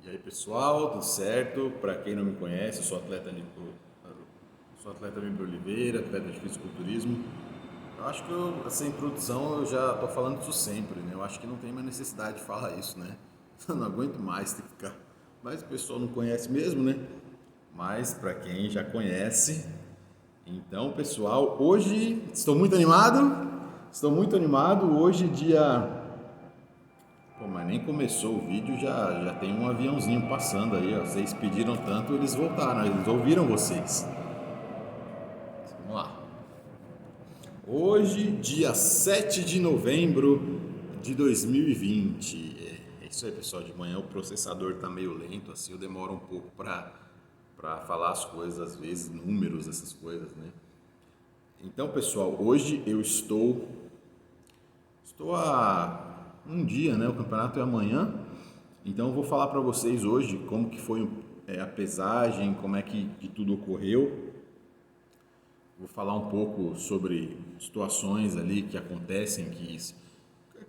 E aí pessoal, tudo certo? Para quem não me conhece, eu sou atleta Mimbre Oliveira, atleta de fisiculturismo. Eu acho que essa introdução eu já tô falando isso sempre, né? Eu acho que não tem mais necessidade de falar isso, né? Eu não aguento mais ter que ficar. Mas o pessoal não conhece mesmo, né? Mas para quem já conhece, então pessoal, hoje estou muito animado. Estou muito animado. Hoje dia. Pô, mas nem começou o vídeo, já tem um aviãozinho passando aí, ó. Vocês pediram tanto, eles voltaram, eles ouviram vocês. Vamos lá. Hoje, dia 7 de novembro de 2020. É isso aí, pessoal. De manhã o processador tá meio lento, assim, eu demoro um pouco para falar as coisas, às vezes, números, essas coisas, né? Então, pessoal, hoje eu estou a um dia, né? O campeonato é amanhã. Então eu vou falar para vocês hoje como que foi a pesagem, como é que tudo ocorreu. Vou falar um pouco sobre situações ali que acontecem,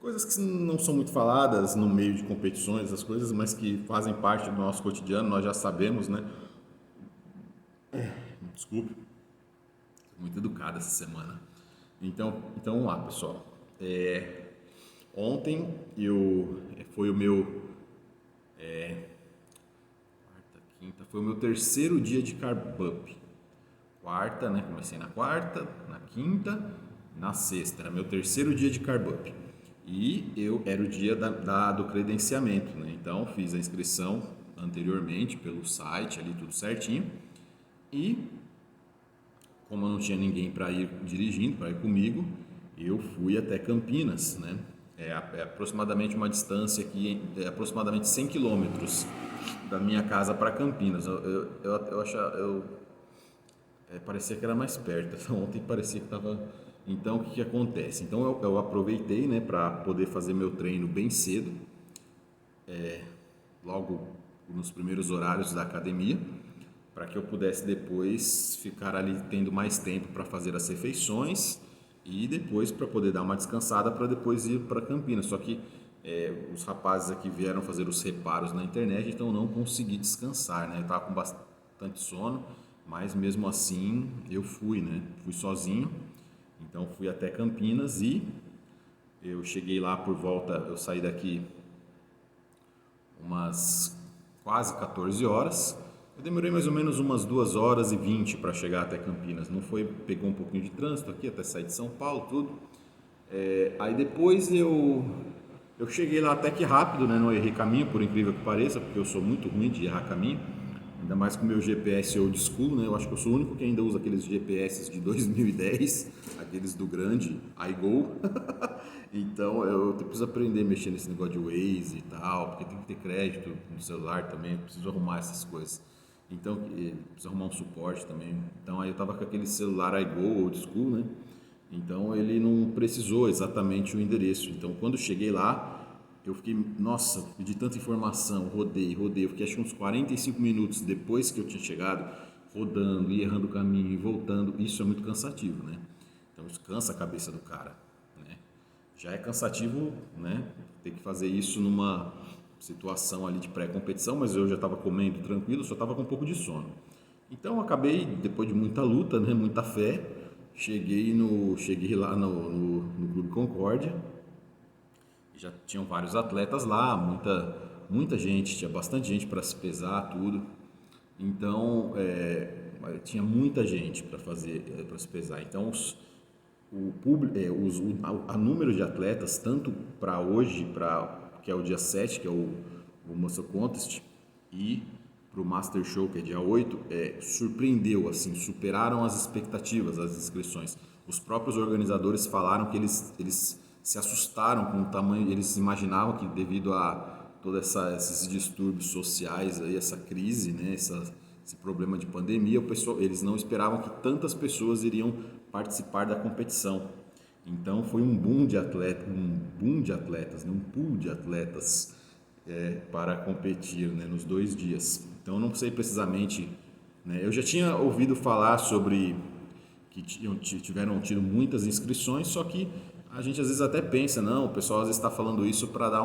coisas que não são muito faladas no meio de competições, essas coisas, mas que fazem parte do nosso cotidiano, nós já sabemos, né? Desculpe, muito educado essa semana. Então vamos lá, pessoal. Ontem foi o meu quinta, foi o meu terceiro dia de carb up. Quarta, né? Comecei na quarta, na quinta, na sexta. Era meu terceiro dia de carb up. E era o dia do credenciamento, né? Então fiz a inscrição anteriormente pelo site ali, tudo certinho. E como eu não tinha ninguém para ir dirigindo, para ir comigo, eu fui até Campinas, né? É aproximadamente uma distância aqui, aproximadamente 100 quilômetros da minha casa para Campinas. Parecia que era mais perto. Ontem parecia que estava. Então, o que acontece? Então, eu aproveitei, né, para poder fazer meu treino bem cedo, logo nos primeiros horários da academia, para que eu pudesse depois ficar ali tendo mais tempo para fazer as refeições e depois para poder dar uma descansada para depois ir para Campinas. Só que os rapazes aqui vieram fazer os reparos na internet, então eu não consegui descansar, né? Eu estava com bastante sono, mas mesmo assim eu fui, né? Fui sozinho, então fui até Campinas e eu cheguei lá por volta, eu saí daqui umas quase 14 horas. Eu demorei mais ou menos umas 2 horas e 20 para chegar até Campinas. Não foi, pegou um pouquinho de trânsito aqui até sair de São Paulo, tudo. Aí depois eu cheguei lá até que rápido, né? Não errei caminho, por incrível que pareça, porque eu sou muito ruim de errar caminho. Ainda mais com o meu GPS old school, né? Eu acho que eu sou o único que ainda usa aqueles GPS de 2010, aqueles do grande iGo. Então eu preciso aprender a mexer nesse negócio de Waze e tal, porque tem que ter crédito no celular também, eu preciso arrumar essas coisas. Então, preciso arrumar um suporte também. Então aí eu tava com aquele celular iGo old school, né? Então ele não precisou exatamente o endereço. Então quando eu cheguei lá, eu fiquei, nossa, de tanta informação, rodei, eu fiquei acho que uns 45 minutos depois que eu tinha chegado, rodando e errando o caminho e voltando. Isso é muito cansativo, né? Então isso cansa a cabeça do cara, né? Já é cansativo, né? Ter que fazer isso numa situação ali de pré-competição, mas eu já estava comendo tranquilo, só estava com um pouco de sono. Então eu acabei, depois de muita luta, né, muita fé, cheguei lá no Clube Concórdia. Já tinham vários atletas lá, muita gente, tinha bastante gente para se pesar, tudo. Então, tinha muita gente para para se pesar. Então, o público, a número de atletas, tanto para hoje, que é o dia 7, que é o Muscle Contest, e para o Master Show, que é dia 8, surpreendeu, assim, superaram as expectativas, as inscrições. Os próprios organizadores falaram que eles se assustaram com o tamanho, eles imaginavam que devido a todos esses distúrbios sociais, aí, essa crise, né, esse problema de pandemia, eles não esperavam que tantas pessoas iriam participar da competição. Então foi um boom de atletas, né, um pool de atletas para competir, né, nos 2 dias. Então eu não sei precisamente, né, eu já tinha ouvido falar sobre que tiveram tido muitas inscrições, só que a gente às vezes até pensa, não, o pessoal às vezes está falando isso para dar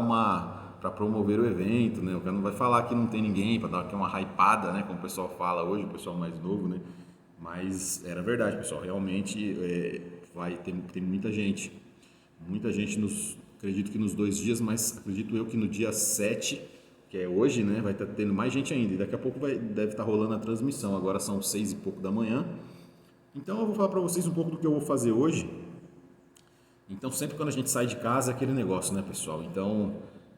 promover o evento, né? O cara não vai falar que não tem ninguém para dar aqui uma hypada, né? Como o pessoal fala hoje, o pessoal mais novo, né? Mas era verdade, pessoal. Realmente vai ter muita gente acredito que nos 2 dias, mas acredito eu que no dia 7, que é hoje, né? Vai estar tendo mais gente ainda. E daqui a pouco deve estar rolando a transmissão. Agora são 6 e pouco da manhã. Então eu vou falar para vocês um pouco do que eu vou fazer hoje. Então sempre quando a gente sai de casa é aquele negócio, né, pessoal? Então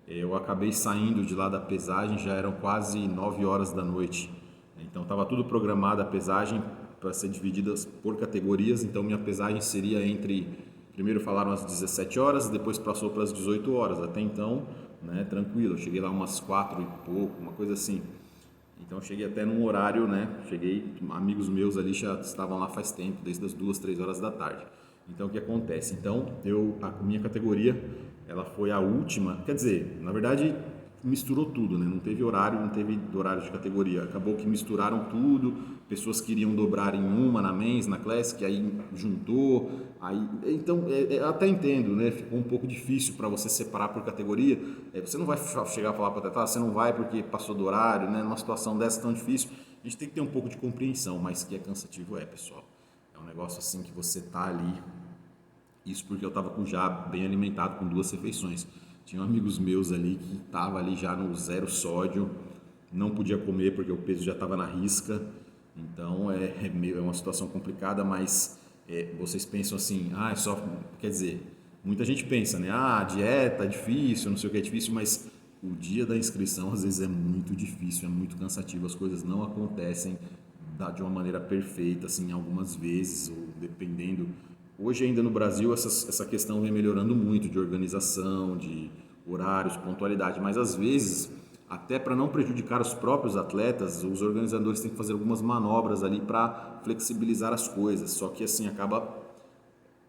eu acabei saindo de lá da pesagem, já eram quase 9 horas da noite. Então estava tudo programado a pesagem para ser divididas por categorias. Então minha pesagem seria primeiro falaram às 17 horas, depois passou para as 18 horas. Até então, né, tranquilo. Eu cheguei lá umas 4 e pouco, uma coisa assim. Então cheguei até num horário, né? Amigos meus ali já estavam lá faz tempo, desde as 2, 3 horas da tarde. Então o que acontece? Então a minha categoria, ela foi a última, quer dizer, na verdade misturou tudo, né? Não teve horário de categoria. Acabou que misturaram tudo, pessoas queriam dobrar em uma na Men's, na Classic, aí juntou, então até entendo, né? Ficou um pouco difícil para você separar por categoria. Você não vai chegar a falar para o atleta, você não vai porque passou do horário, né? Numa situação dessa tão difícil, a gente tem que ter um pouco de compreensão, mas que é cansativo pessoal. É um negócio assim que você tá ali. Isso porque eu estava já bem alimentado com 2 refeições. Tinha amigos meus ali que estavam ali já no 0 sódio, não podia comer porque o peso já estava na risca. Então é uma situação complicada, mas vocês pensam assim, é só, quer dizer, muita gente pensa, né? Dieta é difícil, não sei o que é difícil, mas o dia da inscrição às vezes é muito difícil, é muito cansativo, as coisas não acontecem de uma maneira perfeita, assim, algumas vezes, ou dependendo. Hoje ainda no Brasil essa questão vem melhorando muito de organização, de horários, pontualidade, mas às vezes, até para não prejudicar os próprios atletas, os organizadores têm que fazer algumas manobras ali para flexibilizar as coisas, só que assim acaba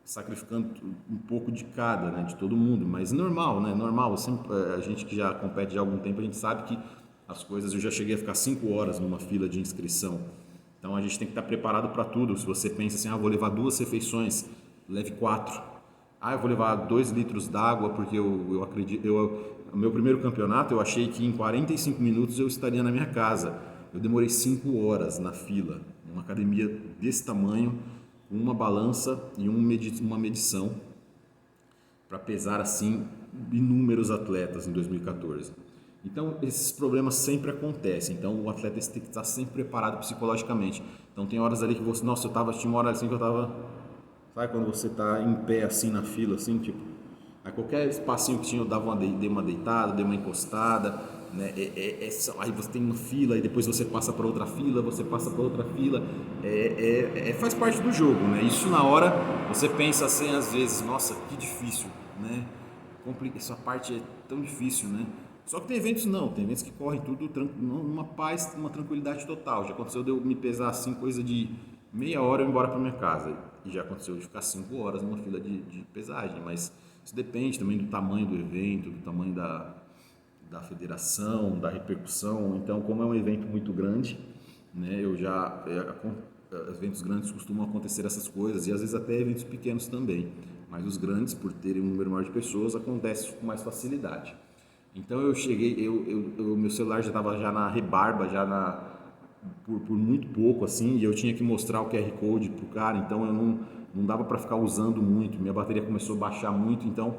sacrificando um pouco de cada, né, de todo mundo, mas normal, né, normal, sempre, a gente que já compete há algum tempo, a gente sabe que as coisas, eu já cheguei a ficar 5 horas numa fila de inscrição. Então a gente tem que estar preparado para tudo. Se você pensa assim, vou levar 2 refeições, leve 4. Eu vou levar 2 litros d'água porque eu acredito, no meu primeiro campeonato eu achei que em 45 minutos eu estaria na minha casa. Eu demorei 5 horas na fila, numa academia desse tamanho, com uma balança e uma medição para pesar assim inúmeros atletas em 2014. Então, esses problemas sempre acontecem. Então, o atleta tem que estar sempre preparado psicologicamente. Então, tem horas ali que você... Nossa, tinha uma hora assim que eu tava... Sabe quando você tá em pé assim na fila, assim, tipo... Aí qualquer espacinho que tinha eu dei uma deitada, dei uma encostada, né? Aí você tem uma fila, aí depois você passa para outra fila, faz parte do jogo, né? Isso na hora você pensa assim às vezes, nossa, que difícil, né? Essa parte é tão difícil, né? Só que tem eventos que correm tudo numa paz, numa tranquilidade total. Já aconteceu de eu me pesar assim, coisa de meia hora eu ir embora para minha casa. E já aconteceu de ficar 5 horas numa fila de pesagem, mas isso depende também do tamanho do evento, do tamanho da federação, da repercussão. Então, como é um evento muito grande, né, eventos grandes costumam acontecer essas coisas, e às vezes até eventos pequenos também. Mas os grandes, por terem um número maior de pessoas, acontece com mais facilidade. Então eu cheguei, meu celular já estava já na rebarba, por muito pouco assim, e eu tinha que mostrar o QR Code pro cara, então eu não dava para ficar usando muito, minha bateria começou a baixar muito, então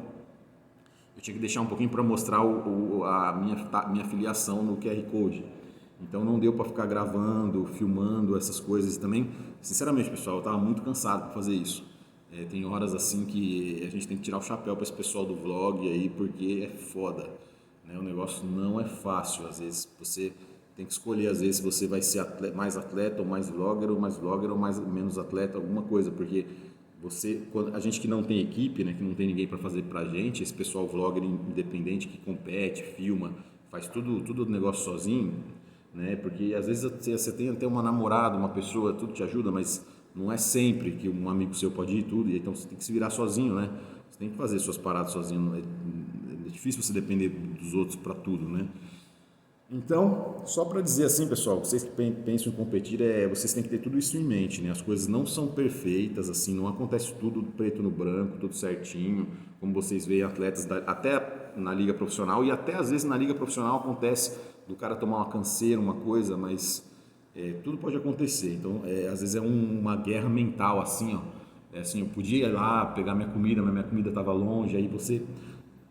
eu tinha que deixar um pouquinho para mostrar a minha filiação no QR Code. Então não deu para ficar gravando, filmando essas coisas também. Sinceramente, pessoal, eu estava muito cansado para fazer isso. Tem horas assim que a gente tem que tirar o chapéu para esse pessoal do vlog aí, porque é foda. Né? O negócio não é fácil, às vezes você tem que escolher, às vezes, se você vai ser mais atleta ou mais vlogger, ou menos atleta, alguma coisa, porque a gente que não tem equipe, né, que não tem ninguém para fazer pra gente, esse pessoal vlogger independente que compete, filma, faz tudo o negócio sozinho, né, porque às vezes você tem até uma namorada, uma pessoa, tudo te ajuda, mas não é sempre que um amigo seu pode ir tudo, e então você tem que se virar sozinho, né, você tem que fazer suas paradas sozinho, é difícil você depender dos outros para tudo, né. Então, só para dizer assim, pessoal, vocês que pensam em competir, vocês têm que ter tudo isso em mente, né? As coisas não são perfeitas, assim, não acontece tudo preto no branco, tudo certinho, como vocês veem atletas até na liga profissional e até às vezes na liga profissional acontece do cara tomar uma canseira, uma coisa, mas tudo pode acontecer. Então, às vezes é uma guerra mental, assim, ó. É assim, eu podia ir lá pegar minha comida, mas minha comida estava longe, aí você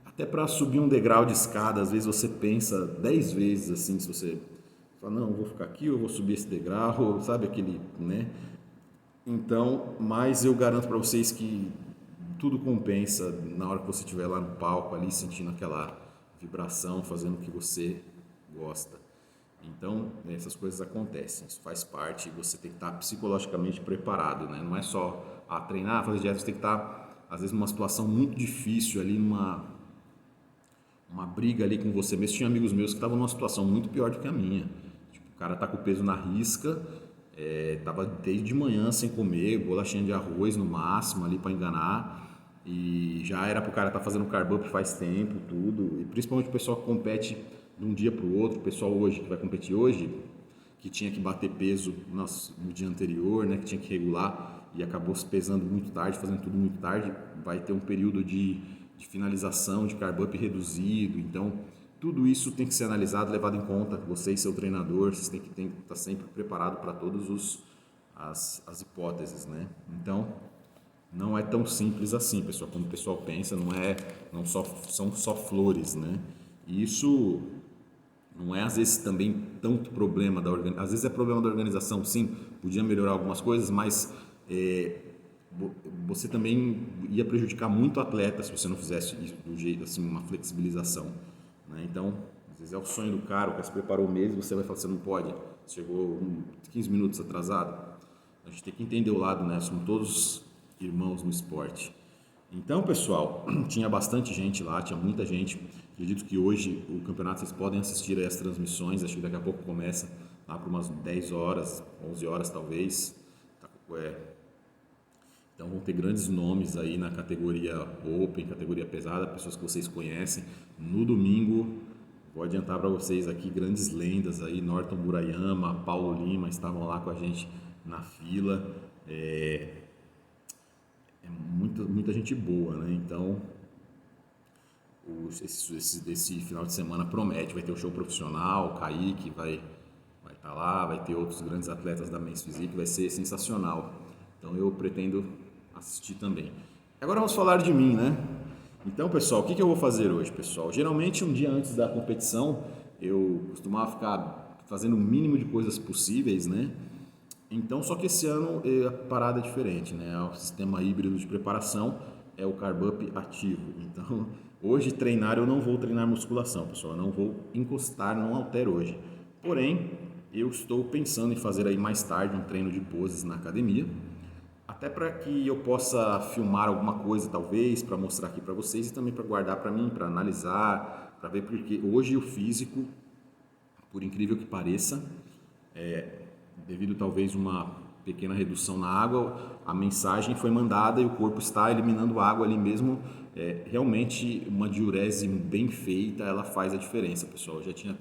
até para subir um degrau de escada, às vezes você pensa 10 vezes assim, se você fala, não, eu vou ficar aqui, eu vou subir esse degrau, sabe aquele, né? Então, mas eu garanto para vocês que tudo compensa na hora que você estiver lá no palco, ali sentindo aquela vibração, fazendo o que você gosta. Então, essas coisas acontecem, isso faz parte, você tem que estar psicologicamente preparado, né? Não é só treinar, fazer dieta, você tem que estar, às vezes, numa situação muito difícil ali, uma briga ali com você mesmo. Tinha amigos meus que estavam numa situação muito pior do que a minha. Tipo, o cara tá com o peso na risca, tava desde de manhã sem comer, bolachinha de arroz no máximo ali para enganar. E já era pro cara estar fazendo carb up faz tempo, tudo. E principalmente o pessoal que compete de um dia pro outro, o pessoal hoje que vai competir hoje, que tinha que bater peso no dia anterior, né, que tinha que regular e acabou se pesando muito tarde, fazendo tudo muito tarde, vai ter um período de finalização, de carb up reduzido. Então, tudo isso tem que ser analisado, levado em conta. Você e seu treinador, vocês têm que estar sempre preparado para todas as hipóteses, né? Então, não é tão simples assim, pessoal. Como o pessoal pensa, são só flores, né? E isso não é às vezes também tanto problema da organização. Às vezes é problema da organização, sim, podia melhorar algumas coisas, mas você também ia prejudicar muito o atleta se você não fizesse isso do jeito assim, uma flexibilização, né? Então, às vezes é o sonho do cara, o cara se preparou mesmo, você vai falar, você não pode, chegou 15 minutos atrasado. A gente tem que entender o lado, né? Somos todos irmãos no esporte. Então, pessoal, tinha bastante gente lá, tinha muita gente. Acredito que hoje o campeonato vocês podem assistir aí as transmissões, acho que daqui a pouco começa lá por umas 10 horas, 11 horas talvez. Então vão ter grandes nomes aí na categoria Open, categoria pesada, pessoas que vocês conhecem. No domingo, vou adiantar para vocês aqui grandes lendas aí, Norton Murayama, Paulo Lima estavam lá com a gente na fila. Muita gente boa, né? Então, esse final de semana promete. Vai ter o show profissional, o Kaique vai estar lá, vai ter outros grandes atletas da Men's Physique, vai ser sensacional. Então, eu pretendo assistir também. Agora vamos falar de mim, né? Então, pessoal, o que eu vou fazer hoje, pessoal? Geralmente, um dia antes da competição, eu costumava ficar fazendo o mínimo de coisas possíveis, né? Então, só que esse ano a parada é diferente, né? O sistema híbrido de preparação é o carb up ativo. Então, hoje treinar eu não vou treinar musculação, pessoal. Eu não vou encostar, não altero hoje. Porém, eu estou pensando em fazer aí mais tarde um treino de poses na academia, até para que eu possa filmar alguma coisa, talvez, para mostrar aqui para vocês e também para guardar para mim, para analisar, para ver, porque hoje o físico, por incrível que pareça, devido talvez uma pequena redução na água, a mensagem foi mandada e o corpo está eliminando água ali mesmo. Realmente uma diurese bem feita, ela faz a diferença, pessoal. Eu já tinha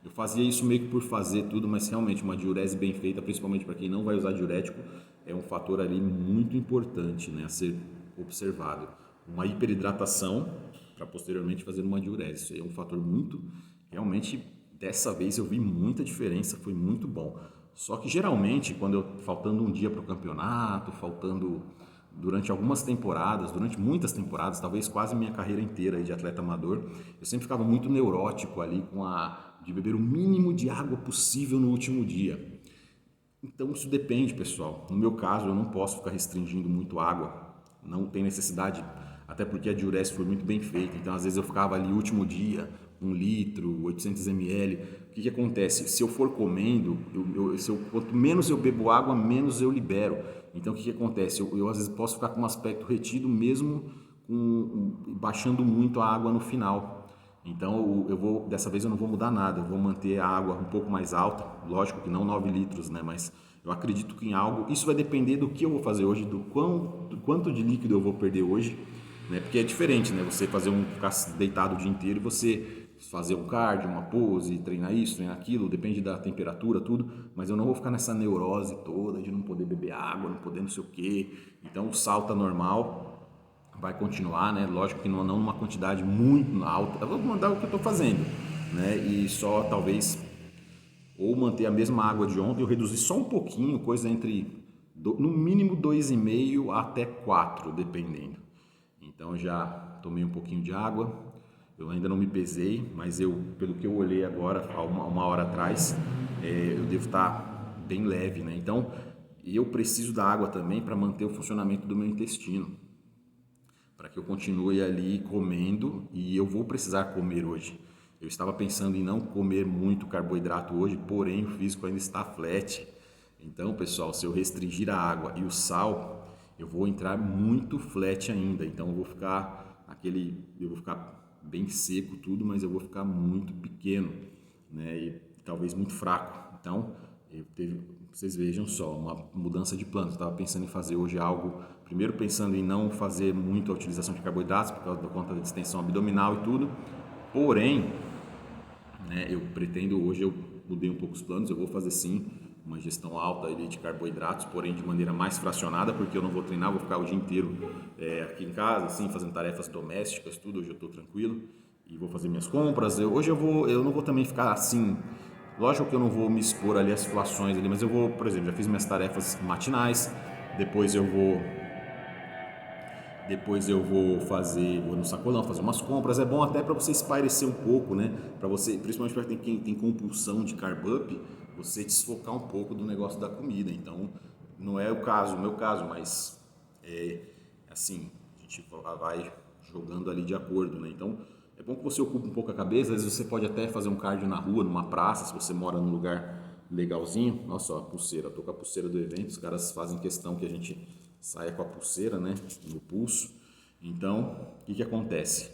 eu fazia isso meio que por fazer tudo, mas realmente uma diurese bem feita, principalmente para quem não vai usar diurético, é um fator ali muito importante, né, a ser observado. Uma hiperidratação para posteriormente fazer uma diurese, isso é um fator muito, realmente, dessa vez eu vi muita diferença, foi muito bom. Só que geralmente, faltando um dia para o campeonato, faltando durante algumas temporadas, durante muitas temporadas, talvez quase minha carreira inteira de atleta amador, eu sempre ficava muito neurótico ali de beber o mínimo de água possível no último dia. Então isso depende, pessoal. No meu caso, eu não posso ficar restringindo muito água, não tem necessidade, até porque a diurese foi muito bem feita. Então às vezes eu ficava ali último dia, 1 litro, 800 ml. O que acontece? Se eu for comendo, quanto menos eu bebo água, menos eu libero. Então o que acontece? Eu às vezes posso ficar com um aspecto retido mesmo baixando muito a água no final. Então dessa vez eu não vou mudar nada, eu vou manter a água um pouco mais alta, lógico que não 9 litros, né? Mas eu acredito que em algo, isso vai depender do que eu vou fazer hoje, do quanto de líquido eu vou perder hoje, né? Porque é diferente, né? Você ficar deitado o dia inteiro e você fazer um cardio, uma pose, treinar isso, treinar aquilo, depende da temperatura, tudo, mas eu não vou ficar nessa neurose toda de não poder beber água, não poder não sei o quê. Então o sal tá normal, vai continuar, né? Lógico que não numa quantidade muito alta, eu vou mandar o que eu tô fazendo, né? E só talvez ou manter a mesma água de ontem, ou reduzir só um pouquinho, coisa entre no mínimo 2,5 até 4, dependendo. Então já tomei um pouquinho de água, eu ainda não me pesei, mas pelo que eu olhei agora, há uma hora atrás, eu devo estar bem leve, né? Então eu preciso da água também para manter o funcionamento do meu intestino, para que eu continue ali comendo, e eu vou precisar comer hoje. Eu estava pensando em não comer muito carboidrato hoje, porém o físico ainda está flat. Então, pessoal, se eu restringir a água e o sal, eu vou entrar muito flat ainda. Então, eu vou ficar bem seco tudo, mas eu vou ficar muito pequeno, né? E talvez muito fraco. Então, vocês vejam só, uma mudança de plano. Eu estava pensando em fazer hoje algo, primeiro pensando em não fazer muito a utilização de carboidratos por causa da conta da distensão abdominal e tudo. Porém, né, eu mudei um pouco os planos, eu vou fazer sim uma gestão alta ali de carboidratos, porém de maneira mais fracionada, porque eu não vou treinar, vou ficar o dia inteiro aqui em casa, assim, fazendo tarefas domésticas, tudo. Hoje eu estou tranquilo e vou fazer minhas compras. Eu não vou também ficar assim, lógico que eu não vou me expor ali às situações ali, mas eu vou, por exemplo, já fiz minhas tarefas matinais, depois eu vou vou no sacolão fazer umas compras. É bom até para você espairecer um pouco, né? Para você, principalmente para quem tem compulsão de carb up, você desfocar um pouco do negócio da comida. Então, não é o meu caso, mas assim, a gente vai jogando ali de acordo, né? Então, é bom que você ocupe um pouco a cabeça. Às vezes você pode até fazer um cardio na rua, numa praça, se você mora num lugar legalzinho. Nossa, ó, a pulseira, eu tô com a pulseira do evento, os caras fazem questão que a gente saia com a pulseira, né, no pulso. Então, o que acontece?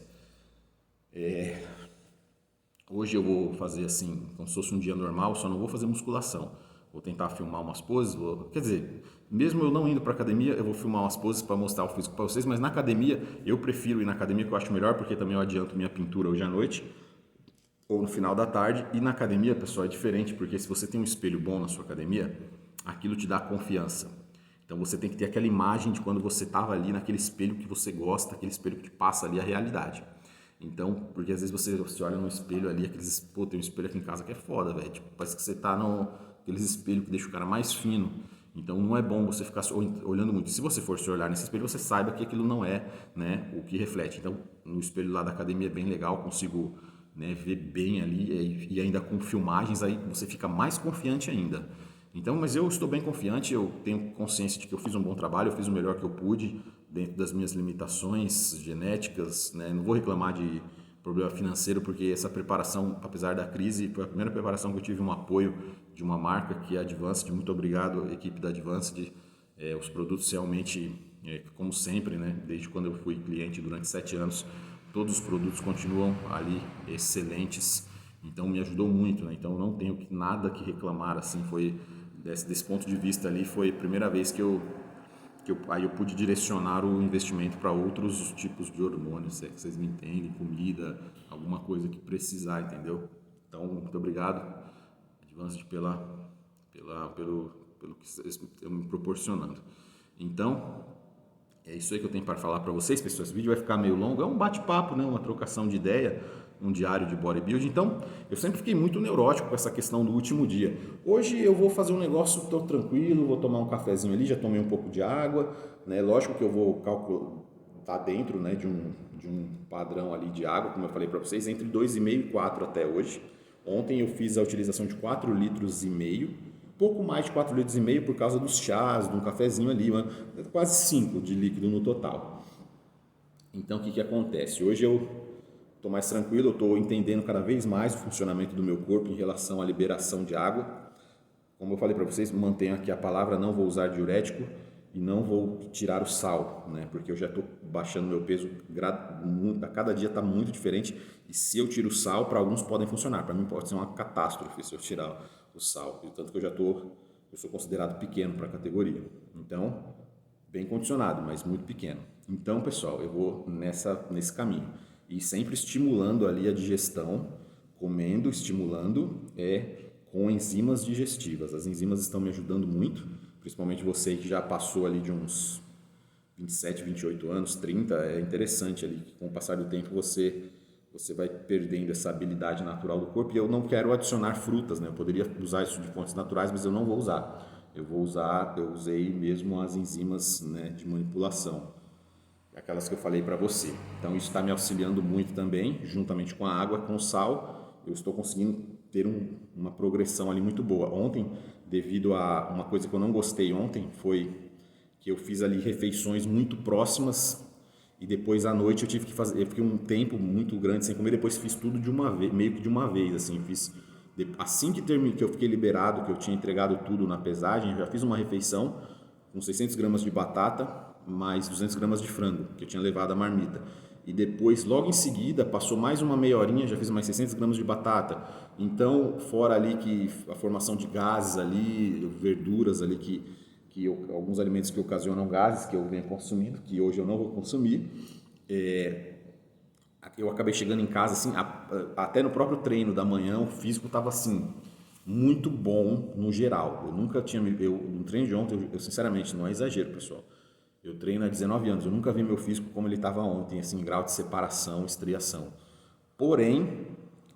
Hoje eu vou fazer assim, como se fosse um dia normal, só não vou fazer musculação. Vou tentar filmar umas poses, quer dizer, mesmo eu não indo para academia, eu vou filmar umas poses para mostrar o físico para vocês, mas na academia, eu prefiro ir na academia, que eu acho melhor, porque também eu adianto minha pintura hoje à noite, ou no final da tarde. E na academia, pessoal, é diferente, porque se você tem um espelho bom na sua academia, aquilo te dá confiança. Então você tem que ter aquela imagem de quando você estava ali naquele espelho que você gosta, aquele espelho que te passa ali a realidade. Então, porque às vezes você olha no espelho ali, tem um espelho aqui em casa que é foda, velho. Tipo, parece que você tá aqueles espelhos que deixa o cara mais fino. Então não é bom você ficar olhando muito. Se você for se olhar nesse espelho, você saiba que aquilo não é, né, o que reflete. Então, no espelho lá da academia é bem legal, consigo, né, ver bem ali, e ainda com filmagens, aí você fica mais confiante ainda. Então, mas eu estou bem confiante, eu tenho consciência de que eu fiz um bom trabalho, eu fiz o melhor que eu pude dentro das minhas limitações genéticas, né? Não vou reclamar de problema financeiro, porque essa preparação, apesar da crise, foi a primeira preparação que eu tive um apoio de uma marca, que é a Advanced. Muito obrigado, equipe da Advanced. Os produtos realmente, como sempre, né? Desde quando eu fui cliente durante 7 anos, todos os produtos continuam ali excelentes. Então me ajudou muito, né? Então não tenho nada que reclamar, assim. Foi desse ponto de vista ali, foi a primeira vez que aí eu pude direcionar o investimento para outros tipos de hormônios, se é que vocês me entendem, comida, alguma coisa que precisar, entendeu? Então, muito obrigado, Advanced, pelo que vocês estão me proporcionando. Então, é isso aí que eu tenho para falar para vocês, pessoal. Esse vídeo vai ficar meio longo, é um bate-papo, né? Uma trocação de ideia, um diário de bodybuilding. Então, eu sempre fiquei muito neurótico com essa questão do último dia. Hoje eu vou fazer um negócio, estou tranquilo, vou tomar um cafezinho ali, já tomei um pouco de água, né? Lógico que eu vou calcular, tá dentro, né, de um padrão ali de água, como eu falei para vocês, entre 2,5 e 4 até hoje. Ontem eu fiz a utilização de 4,5 litros, pouco mais de 4,5 litros por causa dos chás, de um cafezinho ali, quase 5 de líquido no total. Então, o que acontece? Hoje eu estou mais tranquilo, eu estou entendendo cada vez mais o funcionamento do meu corpo em relação à liberação de água. Como eu falei para vocês, mantenho aqui a palavra, não vou usar diurético e não vou tirar o sal, né? Porque eu já estou baixando meu peso, a cada dia está muito diferente, e se eu tiro o sal, para alguns podem funcionar, para mim pode ser uma catástrofe se eu tirar o sal, e tanto que eu sou considerado pequeno para a categoria. Então, bem condicionado, mas muito pequeno. Então, pessoal, eu vou nesse caminho. e sempre estimulando ali a digestão, comendo, estimulando, com enzimas digestivas. As enzimas estão me ajudando muito, principalmente você que já passou ali de uns 27, 28 anos, 30, é interessante ali que com o passar do tempo você vai perdendo essa habilidade natural do corpo. E eu não quero adicionar frutas, né? Eu poderia usar isso de fontes naturais, mas eu não vou usar. Eu usei mesmo as enzimas, né, de manipulação, aquelas que eu falei para você. Então isso está me auxiliando muito também, juntamente com a água, com o sal, eu estou conseguindo ter uma progressão ali muito boa. Ontem, devido a uma coisa que eu não gostei ontem, foi que eu fiz ali refeições muito próximas e depois à noite eu tive que fazer, eu fiquei um tempo muito grande sem comer, depois fiz tudo de uma vez, meio que de uma vez, assim, assim que terminei, que eu fiquei liberado, que eu tinha entregado tudo na pesagem, eu já fiz uma refeição com 600 gramas de batata, mais 200 gramas de frango, que eu tinha levado a marmita. E depois, logo em seguida, passou mais uma meia horinha, já fiz mais 600 gramas de batata. Então, fora ali que a formação de gases ali, verduras ali, alguns alimentos que ocasionam gases, que eu venho consumindo, que hoje eu não vou consumir, eu acabei chegando em casa, assim, até no próprio treino da manhã, o físico estava assim, muito bom no geral. Eu nunca tinha, no treino de ontem, eu sinceramente, não é exagero, pessoal, eu treino há 19 anos, eu nunca vi meu físico como ele estava ontem, assim, em grau de separação, estriação. Porém,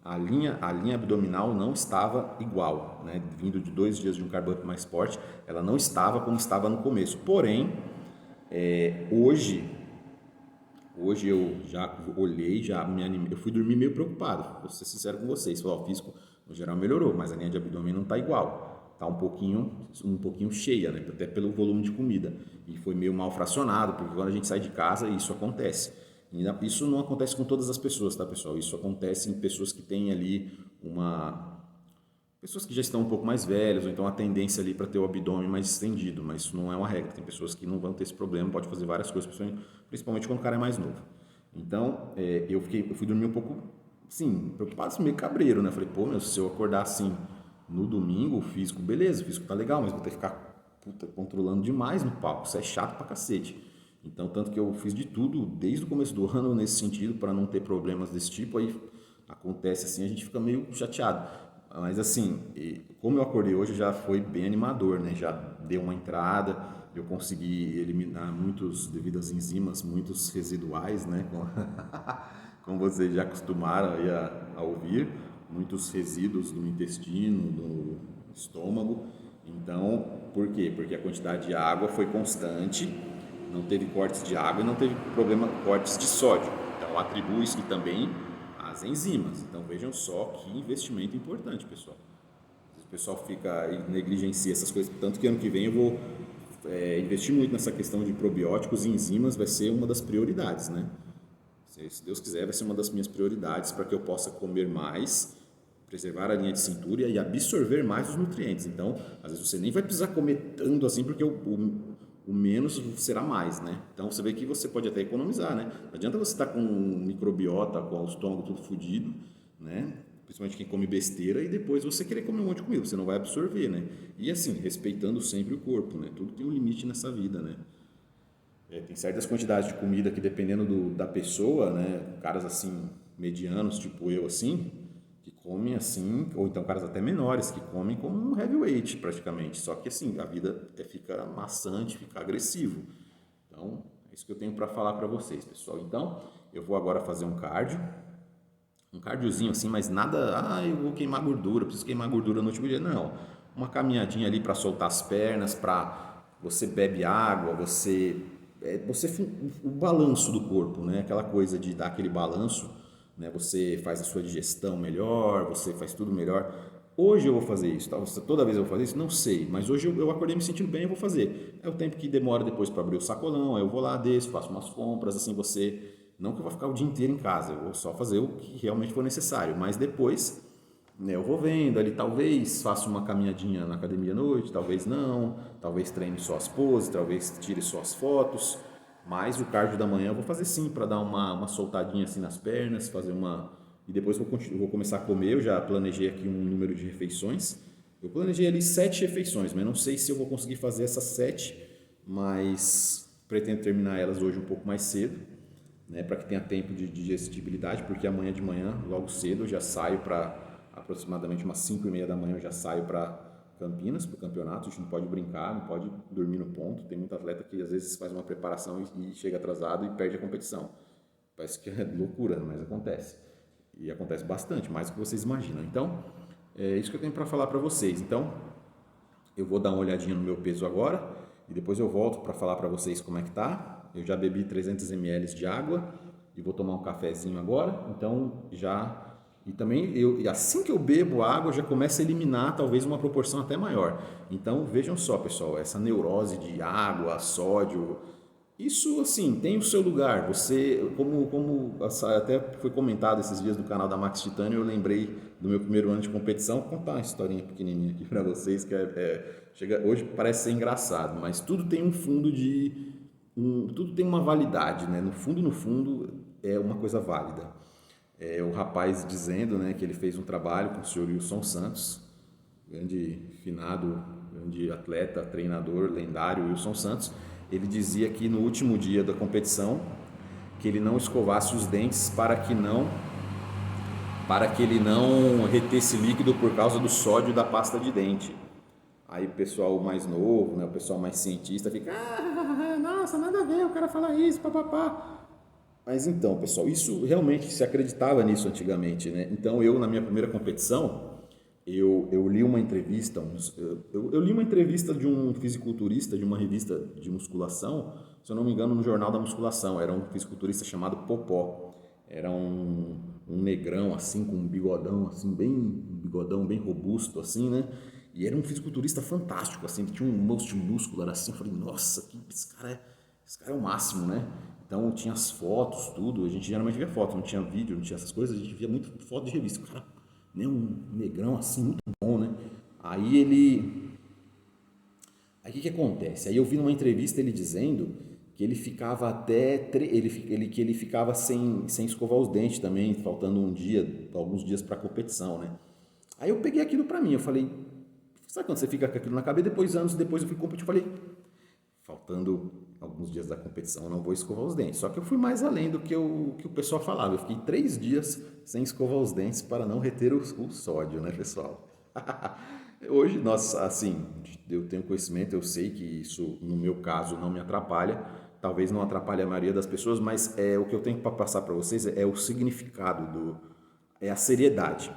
a linha abdominal não estava igual, né? Vindo de 2 dias de um carb up mais forte, ela não estava como estava no começo. Porém, hoje eu já olhei, já me animei, eu fui dormir meio preocupado, vou ser sincero com vocês, o físico no geral melhorou, mas a linha de abdômen não está igual, está um pouquinho cheia, né? Até pelo volume de comida, e foi meio mal fracionado, porque quando a gente sai de casa isso acontece. Isso não acontece com todas as pessoas, tá, pessoal? Isso acontece em pessoas que têm ali pessoas que já estão um pouco mais velhas, ou então a tendência ali para ter o abdômen mais estendido, mas isso não é uma regra. Tem pessoas que não vão ter esse problema, pode fazer várias coisas, principalmente quando o cara é mais novo. Então, eu fui dormir um pouco, sim, preocupado, assim, meio cabreiro, né? Falei, pô, se eu acordar assim no domingo, o físico, beleza, o físico tá legal, mas vou ter que ficar controlando demais no palco, isso é chato pra cacete. Então, tanto que eu fiz de tudo desde o começo do ano nesse sentido, para não ter problemas desse tipo, aí acontece assim, a gente fica meio chateado. Mas assim, como eu acordei hoje, já foi bem animador, né? Já deu uma entrada, eu consegui eliminar muitos, devido às enzimas, muitos residuais, né? Como vocês já acostumaram aí a ouvir, muitos resíduos no intestino, no estômago. Então, por quê? Porque a quantidade de água foi constante, não teve cortes de água e não teve cortes de sódio. Então, atribuo isso também às enzimas. Então, vejam só que investimento importante, pessoal. O pessoal fica e negligencia essas coisas, tanto que ano que vem eu vou investir muito nessa questão de probióticos e enzimas, vai ser uma das prioridades, né? Se Deus quiser, vai ser uma das minhas prioridades para que eu possa comer mais, preservar a linha de cintura e absorver mais os nutrientes. Então, às vezes você nem vai precisar comer tanto assim, porque o menos será mais, né? Então, você vê que você pode até economizar, né? Não adianta você estar com microbiota, com o estômago tudo fodido, né? Principalmente quem come besteira, e depois você querer comer um monte de comida, você não vai absorver, né? E assim, respeitando sempre o corpo, né? Tudo tem um limite nessa vida, né? Tem certas quantidades de comida que, dependendo da pessoa, né? Caras assim, medianos, tipo eu assim, que comem assim, ou então caras até menores, que comem como um heavyweight praticamente. Só que assim, a vida fica maçante, fica agressivo. Então, é isso que eu tenho para falar para vocês, pessoal. Então, eu vou agora fazer um cardiozinho assim, mas nada, eu vou queimar gordura, preciso queimar gordura no último dia. Não, uma caminhadinha ali para soltar as pernas, para você bebe água, o balanço do corpo, né? Aquela coisa de dar aquele balanço, né? Você faz a sua digestão melhor, você faz tudo melhor. Hoje eu vou fazer isso, tá? Toda vez eu vou fazer isso? Não sei, mas hoje eu acordei me sentindo bem, eu vou fazer. É o tempo que demora depois para abrir o sacolão, aí eu vou lá, desço, faço umas compras, assim, não que eu vou ficar o dia inteiro em casa, eu vou só fazer o que realmente for necessário, mas depois, né, eu vou vendo ali, talvez faça uma caminhadinha na academia à noite, talvez não, talvez treine só as poses, talvez tire só as fotos, mas o cardio da manhã eu vou fazer sim, para dar uma soltadinha assim nas pernas, e depois eu vou começar a comer. Eu já planejei aqui um número de refeições, eu planejei ali 7 refeições, mas não sei se eu vou conseguir fazer essas 7, mas pretendo terminar elas hoje um pouco mais cedo, né, para que tenha tempo de digestibilidade, porque amanhã de manhã, logo cedo, eu já saio para aproximadamente umas 5:30 da manhã, eu já saio para Campinas, para o campeonato. A gente não pode brincar, não pode dormir no ponto. Tem muito atleta que às vezes faz uma preparação e chega atrasado e perde a competição. Parece que é loucura, mas acontece. E acontece bastante, mais do que vocês imaginam. Então, é isso que eu tenho para falar para vocês. Então, eu vou dar uma olhadinha no meu peso agora e depois eu volto para falar para vocês como é que tá. Eu já bebi 300 ml de água e vou tomar um cafezinho agora. Então, e também, assim que eu bebo água, já começa a eliminar talvez uma proporção até maior. Então, vejam só, pessoal, essa neurose de água, sódio, isso, assim, tem o seu lugar. Você, como até foi comentado esses dias no canal da Max Titânio, eu lembrei do meu primeiro ano de competição. Vou contar uma historinha pequenininha aqui para vocês, que hoje parece ser engraçado, mas tudo tem um fundo tudo tem uma validade, né? No fundo, é uma coisa válida. O rapaz dizendo, né, que ele fez um trabalho com o senhor Wilson Santos, grande finado, grande atleta, treinador lendário Wilson Santos. Ele dizia que no último dia da competição que ele não escovasse os dentes para que ele não retesse líquido por causa do sódio da pasta de dente. Aí o pessoal mais novo, né, o pessoal mais cientista fica, nossa, nada a ver o cara falar isso, papapá. Mas então, pessoal, isso realmente se acreditava nisso antigamente, né? Então eu, na minha primeira competição, eu li uma entrevista, eu li uma entrevista de um fisiculturista de uma revista de musculação, se eu não me engano, no Jornal da Musculação. Era um fisiculturista chamado Popó. Era um negrão assim, com um bigodão assim, um bigodão bem robusto assim, né? E era um fisiculturista fantástico, assim, ele tinha um monstro muscular assim. Eu falei, nossa, esse cara é o máximo, né? Então tinha as fotos, tudo. A gente geralmente via foto, não tinha vídeo, não tinha essas coisas. A gente via muito foto de revista. O cara, né, um negrão assim, muito bom, né? Aí o que acontece? Aí eu vi numa entrevista ele dizendo que ele ficava que ele ficava sem escovar os dentes também, faltando alguns dias para a competição, né? Aí eu peguei aquilo para mim, eu falei, sabe quando você fica com aquilo na cabeça? Anos depois eu fui competir, eu falei, faltando alguns dias da competição, eu não vou escovar os dentes. Só que eu fui mais além do que o pessoal falava. Eu fiquei 3 dias sem escovar os dentes para não reter o sódio, né, pessoal? Hoje, nossa, assim, eu tenho conhecimento, eu sei que isso, no meu caso, não me atrapalha. Talvez não atrapalhe a maioria das pessoas, mas o que eu tenho para passar para vocês é o significado, é a seriedade.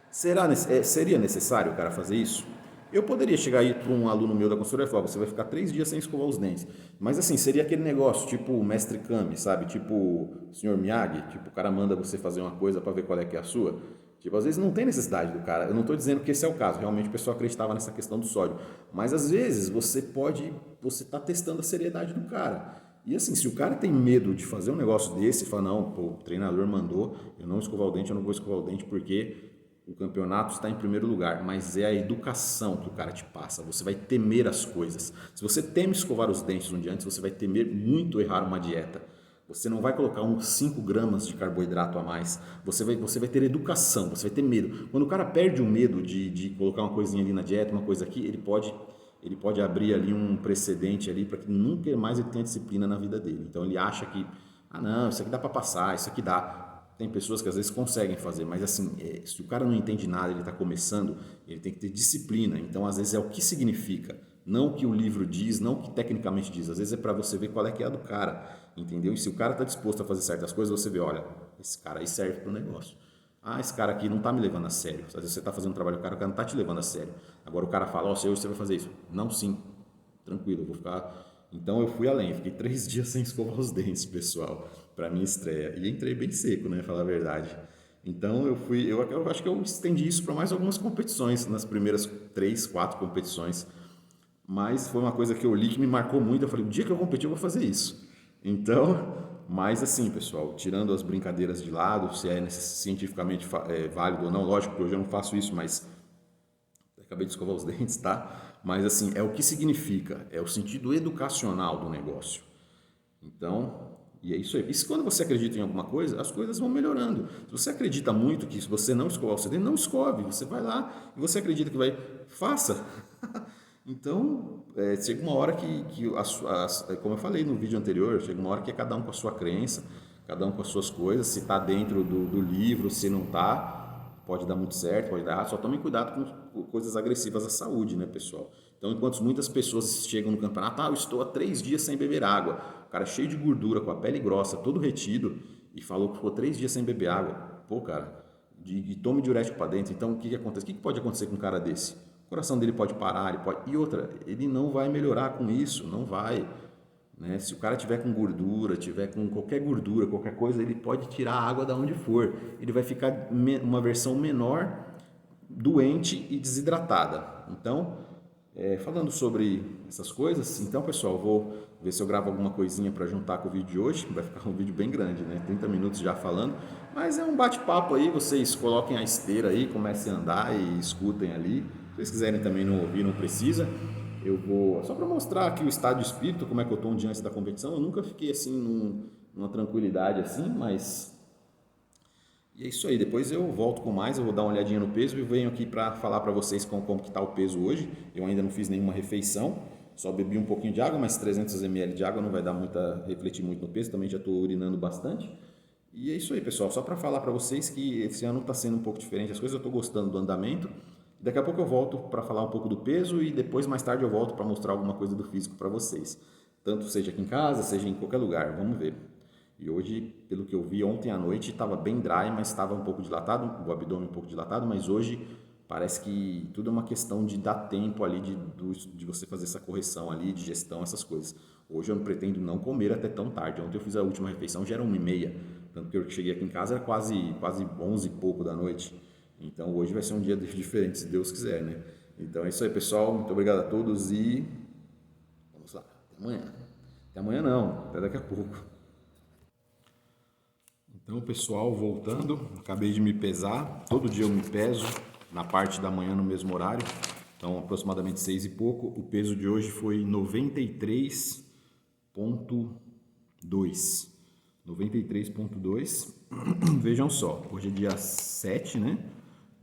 Seria necessário o cara fazer isso? Eu poderia chegar aí para um aluno meu da consultoria e falar, você vai ficar 3 dias sem escovar os dentes. Mas assim, seria aquele negócio, tipo o mestre Kami, sabe? Tipo o senhor Miyagi, tipo o cara manda você fazer uma coisa para ver qual é que é a sua. Tipo, às vezes não tem necessidade do cara. Eu não estou dizendo que esse é o caso, realmente o pessoal acreditava nessa questão do sódio. Mas às vezes você está testando a seriedade do cara. E assim, se o cara tem medo de fazer um negócio desse, fala, não, pô, o treinador mandou, eu não escovar o dente, eu não vou escovar o dente porque o campeonato está em primeiro lugar, mas é a educação que o cara te passa. Você vai temer as coisas. Se você teme escovar os dentes um dia antes, você vai temer muito errar uma dieta. Você não vai colocar uns 5 gramas de carboidrato a mais. Você vai ter educação, você vai ter medo. Quando o cara perde o medo de colocar uma coisinha ali na dieta, uma coisa aqui, ele pode abrir ali um precedente ali para que nunca mais ele tenha disciplina na vida dele. Então ele acha que, não, isso aqui dá para passar, isso aqui dá. Tem pessoas que às vezes conseguem fazer, mas assim, se o cara não entende nada, ele está começando, ele tem que ter disciplina. Então, às vezes é o que significa, não o que o livro diz, não o que tecnicamente diz. Às vezes é para você ver qual é que é a do cara, entendeu? E se o cara está disposto a fazer certas coisas, você vê, olha, esse cara aí serve para o negócio. Esse cara aqui não está me levando a sério. Às vezes você está fazendo um trabalho, o cara não está te levando a sério. Agora o cara fala, hoje você vai fazer isso. Não, sim, tranquilo, eu vou ficar... Então eu fui além, fiquei 3 dias sem escovar os dentes, pessoal, para minha estreia. E entrei bem seco, né, falar a verdade. Então eu acho que eu estendi isso para mais algumas competições, nas primeiras 3, 4 competições. Mas foi uma coisa que eu li que me marcou muito. Eu falei, o dia que eu competir eu vou fazer isso. Então, mas assim, pessoal, tirando as brincadeiras de lado, se é cientificamente válido ou não, lógico que hoje eu não faço isso, mas acabei de escovar os dentes, tá? Mas assim, é o que significa, é o sentido educacional do negócio. Então, e é isso aí. E se quando você acredita em alguma coisa, as coisas vão melhorando. Se você acredita muito que se você não escovar os dentes, não escove. Você vai lá e você acredita que vai, faça. Então, chega uma hora que como eu falei no vídeo anterior, chega uma hora que é cada um com a sua crença, cada um com as suas coisas, se está dentro do livro, se não está, pode dar muito certo, pode dar errado, só tomem cuidado com coisas agressivas à saúde, né, pessoal? Então, enquanto muitas pessoas chegam no campeonato, eu estou há 3 dias sem beber água, o cara cheio de gordura, com a pele grossa, todo retido, e falou que ficou 3 dias sem beber água, pô, cara, de tome diurético para dentro, então o que acontece? O que pode acontecer com um cara desse? O coração dele pode parar, e outra, ele não vai melhorar com isso, não vai, né? Se o cara tiver com gordura, tiver com qualquer gordura, qualquer coisa, ele pode tirar a água da onde for, ele vai ficar uma versão menor, doente e desidratada. Então, falando sobre essas coisas, então pessoal, vou ver se eu gravo alguma coisinha para juntar com o vídeo de hoje, vai ficar um vídeo bem grande, né? 30 minutos já falando, mas é um bate-papo aí, vocês coloquem a esteira aí, comecem a andar e escutem ali. Se vocês quiserem também não ouvir, não precisa. Eu vou, só para mostrar aqui o estado de espírito, como é que eu estou um dia antes da competição, eu nunca fiquei assim numa tranquilidade assim, mas e é isso aí, depois eu volto com mais, eu vou dar uma olhadinha no peso e venho aqui para falar para vocês como que está o peso hoje. Eu ainda não fiz nenhuma refeição, só bebi um pouquinho de água, mas 300 ml de água não vai dar refletir muito no peso, também já estou urinando bastante. E é isso aí, pessoal, só para falar para vocês que esse ano está sendo um pouco diferente as coisas, eu estou gostando do andamento. Daqui a pouco eu volto para falar um pouco do peso e depois mais tarde eu volto para mostrar alguma coisa do físico para vocês. Tanto seja aqui em casa, seja em qualquer lugar, vamos ver. E hoje, pelo que eu vi ontem à noite, estava bem dry, mas estava um pouco dilatado, o abdômen um pouco dilatado, mas hoje parece que tudo é uma questão de dar tempo ali, de você fazer essa correção ali, de gestão, essas coisas. Hoje eu não pretendo não comer até tão tarde. Ontem eu fiz a última refeição, já era 1h30, tanto que eu cheguei aqui em casa era quase 11 e pouco da noite. Então hoje vai ser um dia diferente, se Deus quiser, né? Então é isso aí, pessoal. Muito obrigado a todos e vamos lá. Até amanhã. Até amanhã não, até daqui a pouco. Então, pessoal, voltando, acabei de me pesar. Todo dia eu me peso na parte da manhã no mesmo horário. Então, aproximadamente 6 e pouco. O peso de hoje foi 93,2. 93,2. Vejam só, hoje é dia 7, né?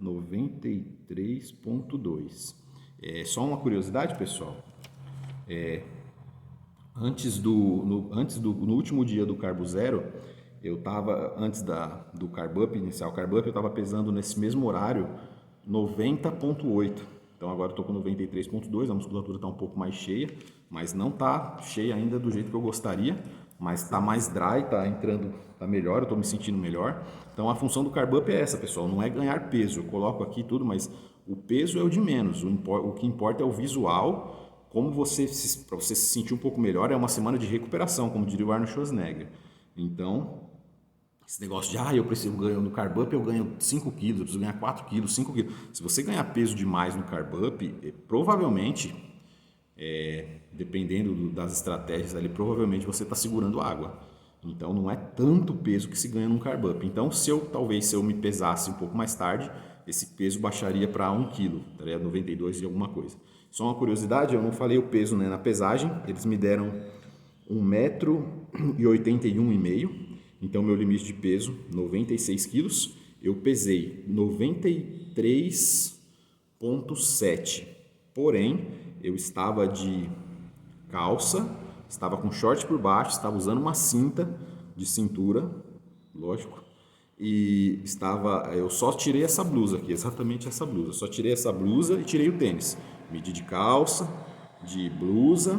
93,2. Só uma curiosidade, pessoal. No último dia do Carbo Zero, eu estava, antes do Carb Up, iniciar o Carb Up, eu estava pesando nesse mesmo horário 90,8. Então agora eu estou com 93,2, a musculatura está um pouco mais cheia, mas não está cheia ainda do jeito que eu gostaria, mas está mais dry, está entrando, está melhor, eu estou me sentindo melhor. Então a função do Carb Up é essa, pessoal, não é ganhar peso, eu coloco aqui tudo, mas o peso é o de menos, o que importa é o visual, como para você se sentir um pouco melhor, é uma semana de recuperação, como diria o Arnold Schwarzenegger. Então, esse negócio de, eu preciso ganhar no Carb Up, eu ganho 5 quilos, eu preciso ganhar 4 quilos, 5 quilos. Se você ganhar peso demais no Carb Up, provavelmente, dependendo das estratégias ali, provavelmente você está segurando água. Então, não é tanto peso que se ganha no Carb Up. Então, se eu me pesasse um pouco mais tarde, esse peso baixaria para 1 quilo, estaria 92 e alguma coisa. Só uma curiosidade, eu não falei o peso, né, na pesagem, eles me deram 1,81 m, então meu limite de peso 96 quilos, eu pesei 93,7, porém eu estava de calça, estava com short por baixo, estava usando uma cinta de cintura, lógico, e eu só tirei essa blusa aqui, exatamente essa blusa, só tirei essa blusa e tirei o tênis, medi de calça, de blusa,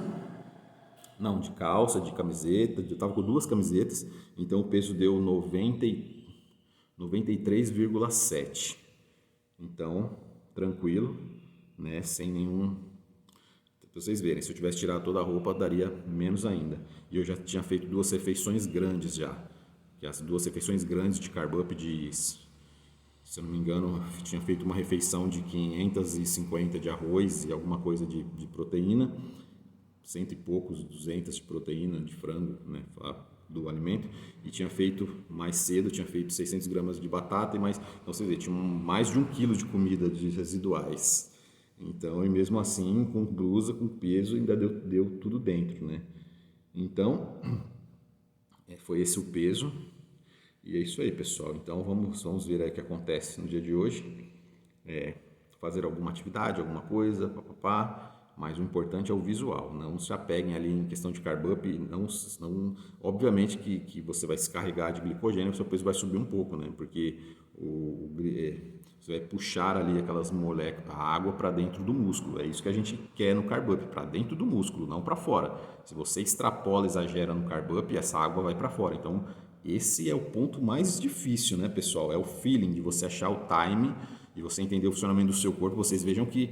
não, de calça, de camiseta, eu estava com 2 camisetas, então o peso deu 93,7. Então, tranquilo, né? Sem nenhum... Para vocês verem, se eu tivesse tirado toda a roupa, daria menos ainda. E eu já tinha feito 2 refeições grandes já. Que as 2 refeições grandes de Carb Up, se eu não me engano, tinha feito uma refeição de 550 de arroz e alguma coisa de proteína, 100 e poucos, 200 de proteína de frango, né, do alimento, e tinha feito mais cedo, tinha feito 600 gramas de batata e mais, então você vê, tinha mais de 1 quilo de comida de residuais. Então, e mesmo assim, com blusa, com peso, ainda deu tudo dentro, né? Então, foi esse o peso. E é isso aí, pessoal. Então, vamos ver aí o que acontece no dia de hoje. Fazer alguma atividade, alguma coisa, papapá. mas o importante é o visual. Não se apeguem ali em questão de carb up, obviamente que você vai se carregar de glicogênio, o seu peso vai subir um pouco, né? Porque você vai puxar ali aquelas moléculas, a água para dentro do músculo. É isso que a gente quer no carb up, para dentro do músculo, não para fora. Se você extrapola, exagera no carb up, essa água vai para fora. Então, esse é o ponto mais difícil, né, pessoal? É o feeling de você achar o time e você entender o funcionamento do seu corpo. Vocês vejam que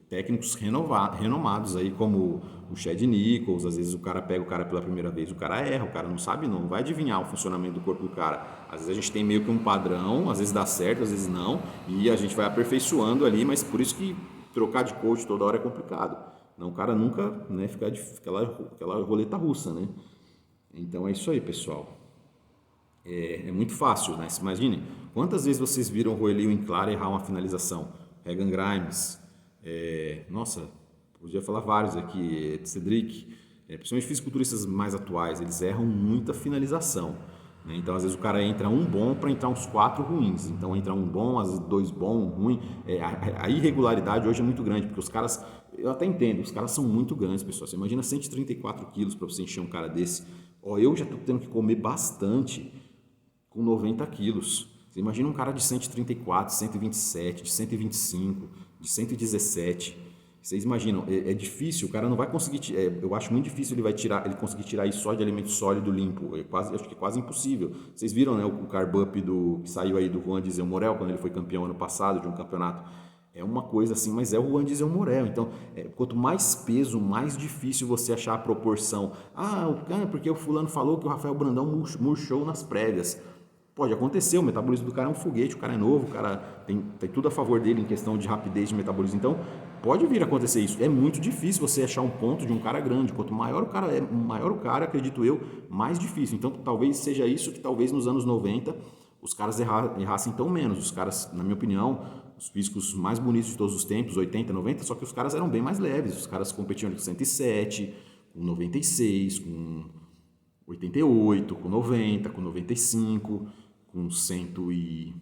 técnicos renomados aí, como o Chad Nichols, às vezes o cara pega o cara pela primeira vez, o cara erra, o cara não sabe, não vai adivinhar o funcionamento do corpo do cara. Às vezes a gente tem meio que um padrão, às vezes dá certo, às vezes não, e a gente vai aperfeiçoando ali, mas por isso que trocar de coach toda hora é complicado. Não, o cara nunca, né, ficar aquela roleta russa, né? Então é isso aí, pessoal. É muito fácil, né? Imagine quantas vezes vocês viram o Roelio em clara errar uma finalização. Regan Grimes, nossa, podia falar vários aqui, Cedric, principalmente fisiculturistas mais atuais, eles erram muita finalização, né? Então às vezes o cara entra um bom para entrar uns 4 ruins, então entra um bom, às vezes 2 bom, um ruim, a irregularidade hoje é muito grande, porque os caras, eu até entendo, os caras são muito grandes, pessoal, você imagina 134 quilos para você encher um cara desse, eu já estou tendo que comer bastante com 90 quilos. Você imagina um cara de 134, 127, de 125, de 117. Vocês imaginam, é difícil, o cara não vai conseguir, eu acho muito difícil ele conseguir tirar isso só de alimento sólido limpo, acho que é quase impossível. Vocês viram, né, o carb up que saiu aí do Juan Diesel Morel, quando ele foi campeão ano passado de um campeonato, é uma coisa assim, mas é o Juan Diesel Morel, então quanto mais peso, mais difícil você achar a proporção. Porque o fulano falou que o Rafael Brandão murchou nas prévias. Pode acontecer, o metabolismo do cara é um foguete, o cara é novo, o cara tem tudo a favor dele em questão de rapidez de metabolismo. Então, pode vir a acontecer isso. É muito difícil você achar um ponto de um cara grande. Quanto maior o cara, acredito eu, mais difícil. Então, talvez seja isso que talvez nos anos 90 os caras errassem tão menos. Os caras, na minha opinião, os físicos mais bonitos de todos os tempos, 80, 90, só que os caras eram bem mais leves. Os caras competiam com 107, com 96, com 88, com 90, com 95, com 110,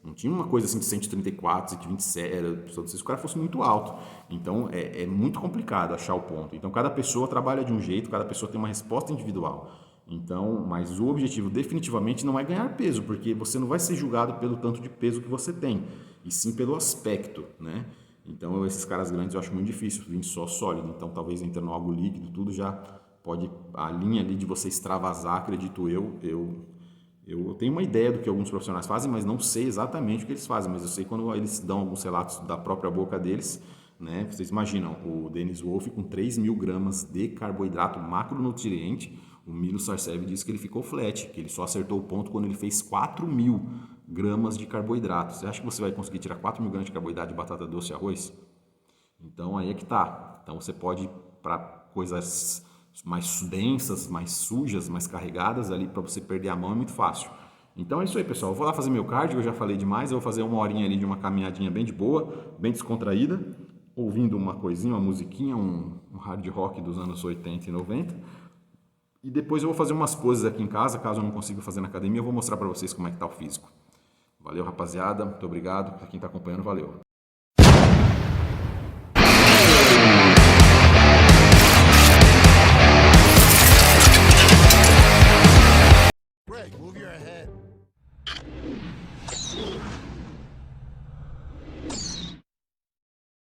não tinha uma coisa assim de 134, 127, se o cara fosse muito alto. Então é muito complicado achar o ponto. Então cada pessoa trabalha de um jeito, cada pessoa tem uma resposta individual. Então, mas o objetivo definitivamente não é ganhar peso, porque você não vai ser julgado pelo tanto de peso que você tem, e sim pelo aspecto, né? Então esses caras grandes eu acho muito difícil, vir só sólido. Então talvez entrando algo líquido, tudo já pode, a linha ali de você extravasar, acredito eu tenho uma ideia do que alguns profissionais fazem, mas não sei exatamente o que eles fazem, mas eu sei quando eles dão alguns relatos da própria boca deles, né? Vocês imaginam, o Dennis Wolf com 3.000 gramas de carboidrato macronutriente, o Milo Sarcev disse que ele ficou flat, que ele só acertou o ponto quando ele fez 4.000 gramas de carboidrato. Você acha que você vai conseguir tirar 4.000 gramas de carboidrato de batata doce e arroz? Então aí é que tá. Então você pode, para coisas mais densas, mais sujas, mais carregadas ali, para você perder a mão é muito fácil. Então é isso aí, pessoal. Eu vou lá fazer meu cardio, eu já falei demais. Eu vou fazer uma horinha ali de uma caminhadinha bem de boa, bem descontraída, ouvindo uma coisinha, uma musiquinha, um hard rock dos anos 80 e 90. E depois eu vou fazer umas poses aqui em casa, caso eu não consiga fazer na academia, eu vou mostrar para vocês como é que tá o físico. Valeu, rapaziada. Muito obrigado. Para quem está acompanhando, valeu.